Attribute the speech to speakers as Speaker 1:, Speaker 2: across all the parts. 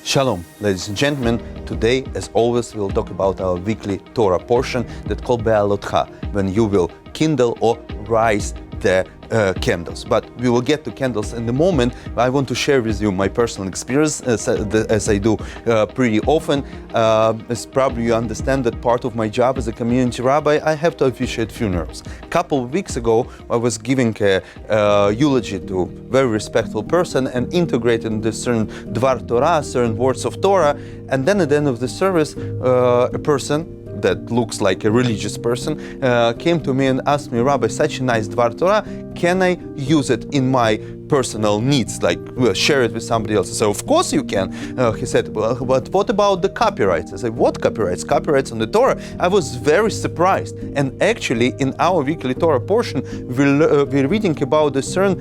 Speaker 1: Shalom, ladies and gentlemen. Today, as always, we'll talk about our weekly Torah portion that's called Be'alotcha, when you will kindle or rise the candles. But we will get to candles in a moment. I want to share with you my personal experience, as I do pretty often. As probably you understand that part of my job as a community rabbi, I have to officiate funerals. A couple of weeks ago, I was giving a eulogy to a very respectful person and integrating the certain Dvar Torah, certain words of Torah. And then at the end of the service, a person that looks like a religious person came to me and asked me, Rabbi, such a nice Dvar Torah, can I use it in my personal needs, like share it with somebody else? I said, of course you can. He said, well, but what about the copyrights? I said, what copyrights? Copyrights on the Torah? I was very surprised. And actually, in our weekly Torah portion, we're reading about a certain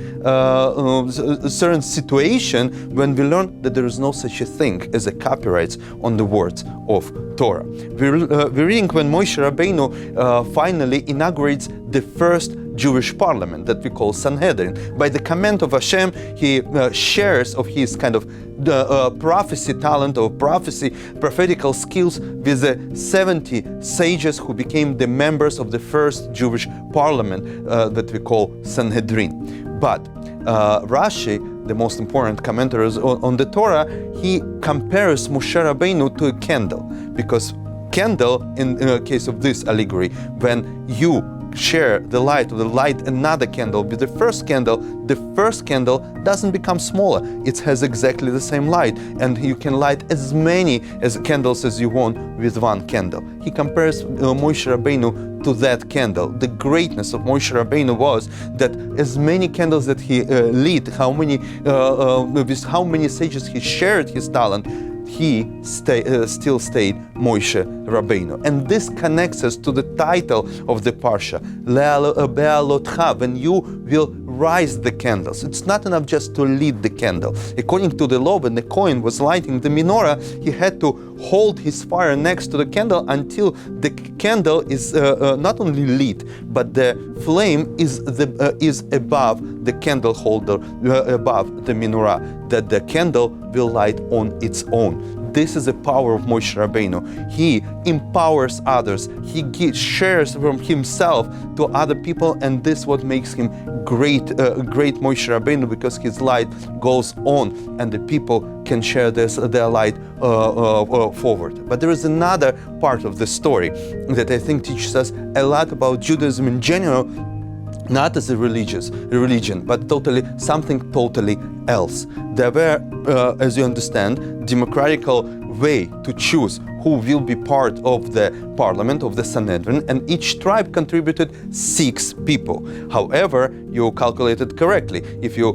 Speaker 1: situation when we learn that there is no such a thing as a copyrights on the words of Torah. We're reading when Moshe Rabbeinu finally inaugurates the first Jewish parliament that we call Sanhedrin. By the command of Hashem, he shares of his kind of prophecy talent or prophetical skills with the 70 sages who became the members of the first Jewish parliament that we call Sanhedrin. But Rashi, the most important commentator on the Torah, he compares Moshe Rabbeinu to a candle, because candle, in the case of this allegory, when you share the light or light another candle with the first candle doesn't become smaller. It has exactly the same light, and you can light as many candles as you want with one candle. He compares Moshe Rabbeinu to that candle. The greatness of Moshe Rabbeinu was that as many candles that he lit, with how many sages he shared his talent, he still stayed Moshe Rabbeinu. And this connects us to the title of the Parsha, Be'alotcha, when you will rise the candles. It's not enough just to lit the candle. According to the law, when the Kohen was lighting the menorah, he had to hold his fire next to the candle until the candle is not only lit, but the flame is above the candle holder, above the menorah, that the candle will light on its own. This is the power of Moshe Rabbeinu. He empowers others. He shares from himself to other people, and this is what makes him great Moshe Rabbeinu, because his light goes on, and the people can share their light forward. But there is another part of the story that I think teaches us a lot about Judaism in general, not as a religion, but something totally else. There were, as you understand, democratical way to choose who will be part of the parliament, of the Sanhedrin, and each tribe contributed 6 people. However, you calculated correctly. If you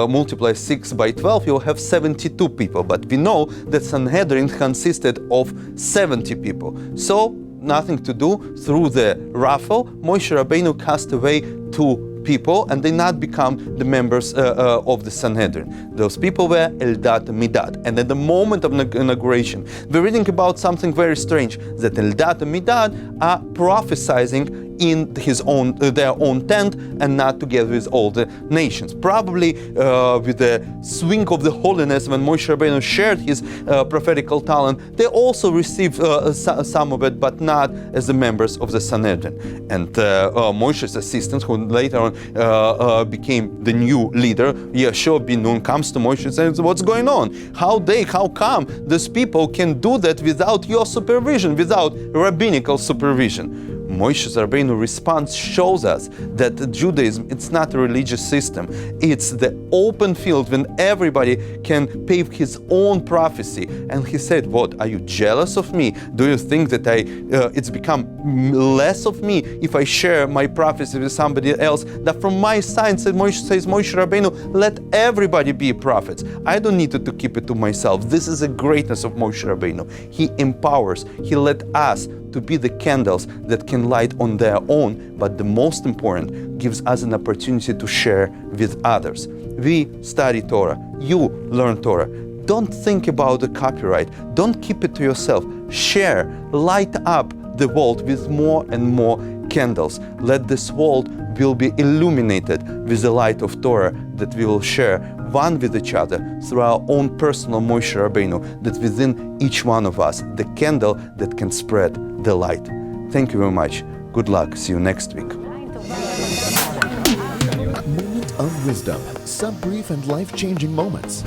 Speaker 1: multiply 6 by 12, you'll have 72 people. But we know that Sanhedrin consisted of 70 people. So, nothing to do. Through the raffle, Moshe Rabbeinu cast away 2 people, and they not become the members of the Sanhedrin. Those people were Eldad and Medad. And at the moment of inauguration, we're reading about something very strange, that Eldad and Medad are prophesying in their own tent and not together with all the nations. Probably with the swing of the holiness, when Moshe Rabbeinu shared his prophetical talent, they also received some of it, but not as the members of the Sanhedrin. And Moshe's assistant, who later on became the new leader, Yeshua bin Nun, comes to Moshe and says, what's going on? How come these people can do that without your supervision, without rabbinical supervision? Moshe Rabbeinu's response shows us that Judaism, it's not a religious system. It's the open field when everybody can pave his own prophecy. And he said, what, are you jealous of me? Do you think that it's become less of me if I share my prophecy with somebody else? That from my side, says Moshe Rabbeinu, let everybody be prophets. I don't need to keep it to myself. This is the greatness of Moshe Rabbeinu. He empowers. He let us to be the candles that can light on their own, but the most important, gives us an opportunity to share with others. We study Torah. You learn Torah. Don't think about the copyright. Don't keep it to yourself. Share, light up the world with more and more candles. Let this world will be illuminated with the light of Torah that we will share one with each other through our own personal Moshe Rabbeinu, that within each one of us, the candle that can spread the light. Thank you very much. Good luck. See you next week.
Speaker 2: Moment of wisdom. Some brief and life-changing moments.